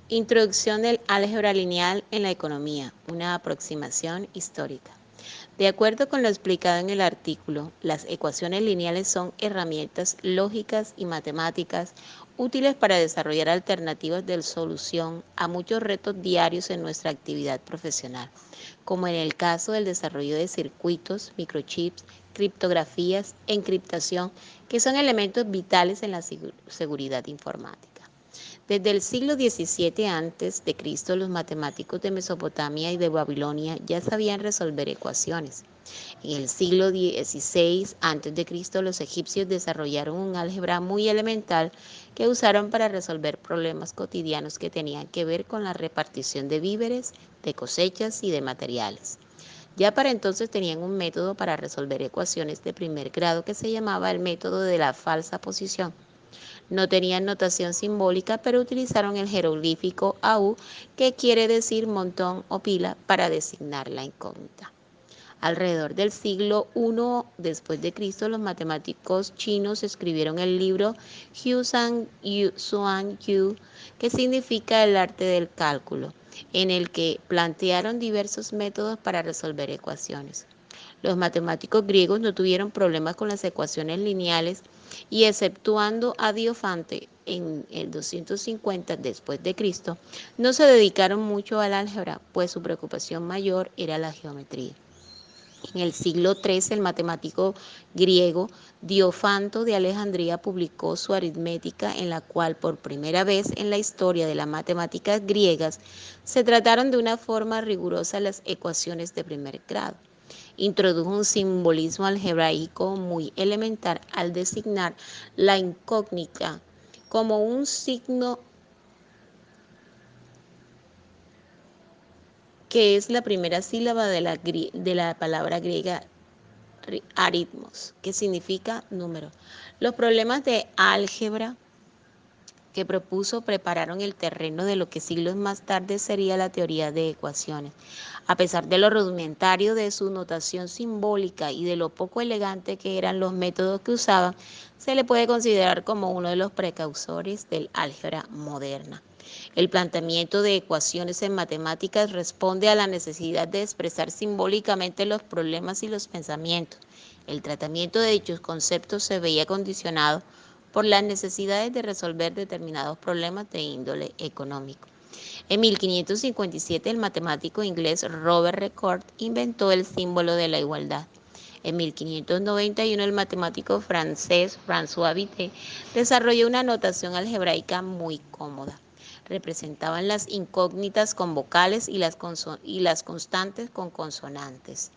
Introducción del álgebra lineal en la economía, una aproximación histórica. De acuerdo con lo explicado en el artículo, las ecuaciones lineales son herramientas lógicas y matemáticas útiles para desarrollar alternativas de solución a muchos retos diarios en nuestra actividad profesional, como en el caso del desarrollo de circuitos, microchips, criptografías, encriptación, que son elementos vitales en la seguridad informática. Desde el siglo XVII a.C., los matemáticos de Mesopotamia y de Babilonia ya sabían resolver ecuaciones. En el siglo XVI a.C., los egipcios desarrollaron un álgebra muy elemental que usaron para resolver problemas cotidianos que tenían que ver con la repartición de víveres, de cosechas y de materiales. Ya para entonces tenían un método para resolver ecuaciones de primer grado que se llamaba el método de la falsa posición. No tenían notación simbólica, pero utilizaron el jeroglífico AU, que quiere decir montón o pila, para designar la incógnita. Alrededor del siglo I después de Cristo, los matemáticos chinos escribieron el libro Huizang Suan Yu, que significa el arte del cálculo, en el que plantearon diversos métodos para resolver ecuaciones. Los matemáticos griegos no tuvieron problemas con las ecuaciones lineales y exceptuando a Diofante en el 250 después de Cristo, no se dedicaron mucho al álgebra, pues su preocupación mayor era la geometría. En el siglo XIII, el matemático griego Diofanto de Alejandría publicó su aritmética, en la cual por primera vez en la historia de las matemáticas griegas se trataron de una forma rigurosa las ecuaciones de primer grado. Introdujo un simbolismo algebraico muy elemental al designar la incógnita como un signo que es la primera sílaba de la palabra griega aritmos, que significa número. Los problemas de álgebra que propuso prepararon el terreno de lo que siglos más tarde sería la teoría de ecuaciones. A pesar de lo rudimentario de su notación simbólica y de lo poco elegante que eran los métodos que usaban, se le puede considerar como uno de los precursores del álgebra moderna. El planteamiento de ecuaciones en matemáticas responde a la necesidad de expresar simbólicamente los problemas y los pensamientos. El tratamiento de dichos conceptos se veía condicionado por las necesidades de resolver determinados problemas de índole económico. En 1557, el matemático inglés Robert Redcord inventó el símbolo de la igualdad. En 1591, el matemático francés François Vité desarrolló una notación algebraica muy cómoda. Representaban las incógnitas con vocales y las constantes con consonantes.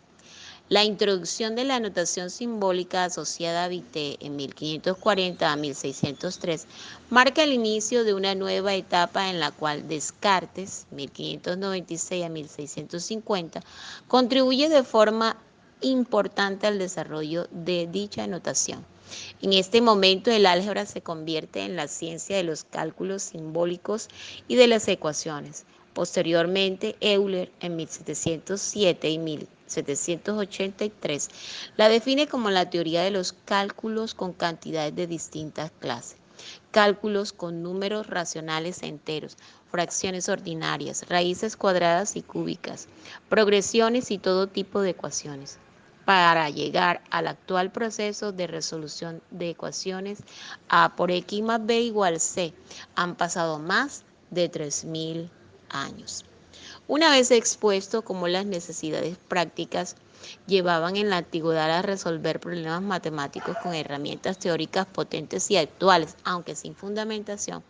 La introducción de la notación simbólica asociada a Vité en 1540 a 1603 marca el inicio de una nueva etapa en la cual Descartes, 1596 a 1650, contribuye de forma importante al desarrollo de dicha notación. En este momento el álgebra se convierte en la ciencia de los cálculos simbólicos y de las ecuaciones. Posteriormente, Euler en 1707 y 1783 la define como la teoría de los cálculos con cantidades de distintas clases. Cálculos con números racionales enteros, fracciones ordinarias, raíces cuadradas y cúbicas, progresiones y todo tipo de ecuaciones. Para llegar al actual proceso de resolución de ecuaciones A por X más B igual C, han pasado más de 3000 años. Una vez expuesto cómo las necesidades prácticas llevaban en la antigüedad a resolver problemas matemáticos con herramientas teóricas potentes y actuales, aunque sin fundamentación,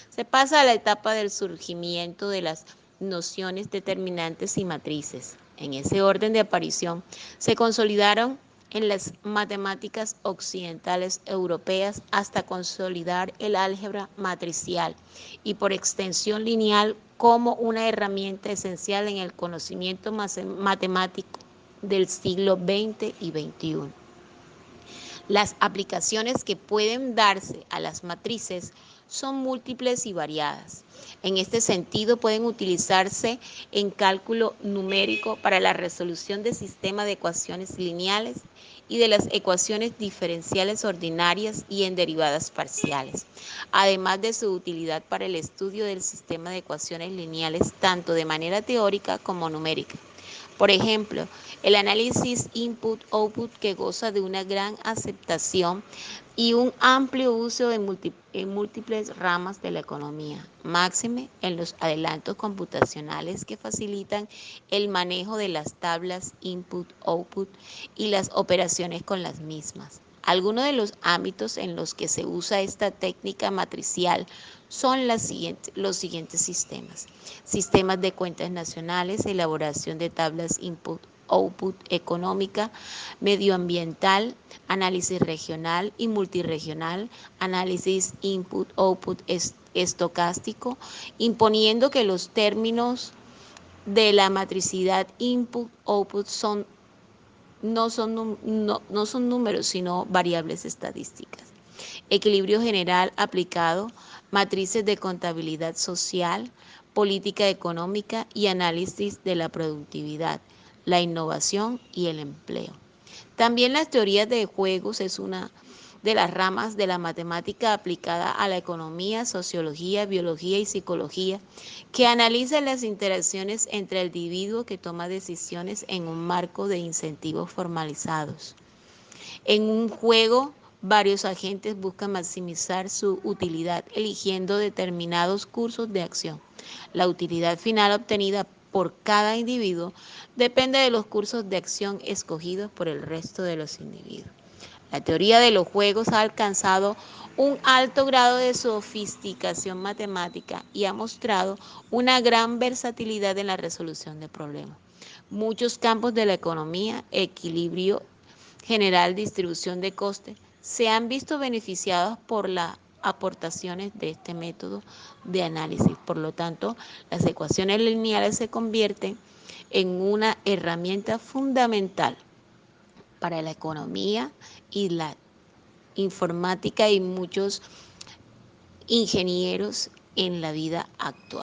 se pasa a la etapa del surgimiento de las nociones determinantes y matrices. En ese orden de aparición se consolidaron en las matemáticas occidentales europeas hasta consolidar el álgebra matricial y por extensión lineal como una herramienta esencial en el conocimiento matemático del siglo XX y XXI. Las aplicaciones que pueden darse a las matrices son múltiples y variadas. En este sentido, pueden utilizarse en cálculo numérico para la resolución de sistemas de ecuaciones lineales y de las ecuaciones diferenciales ordinarias y en derivadas parciales, además de su utilidad para el estudio del sistema de ecuaciones lineales tanto de manera teórica como numérica. Por ejemplo, el análisis input-output, que goza de una gran aceptación y un amplio uso en múltiples ramas de la economía, máxime en los adelantos computacionales que facilitan el manejo de las tablas input-output y las operaciones con las mismas. Algunos de los ámbitos en los que se usa esta técnica matricial son los siguientes sistemas. Sistemas de cuentas nacionales, elaboración de tablas input-output económica, medioambiental, análisis regional y multirregional, análisis input-output estocástico, imponiendo que los términos de la matricidad input-output no son números, sino variables estadísticas. Equilibrio general aplicado, matrices de contabilidad social, política económica y análisis de la productividad, la innovación y el empleo. También las teorías de juegos es una de las ramas de la matemática aplicada a la economía, sociología, biología y psicología, que analiza las interacciones entre el individuo que toma decisiones en un marco de incentivos formalizados. En un juego, varios agentes buscan maximizar su utilidad eligiendo determinados cursos de acción. La utilidad final obtenida por cada individuo depende de los cursos de acción escogidos por el resto de los individuos. La teoría de los juegos ha alcanzado un alto grado de sofisticación matemática y ha mostrado una gran versatilidad en la resolución de problemas. Muchos campos de la economía, equilibrio general, distribución de costes, se han visto beneficiados por las aportaciones de este método de análisis. Por lo tanto, las ecuaciones lineales se convierten en una herramienta fundamental para la economía y la informática y muchos ingenieros en la vida actual.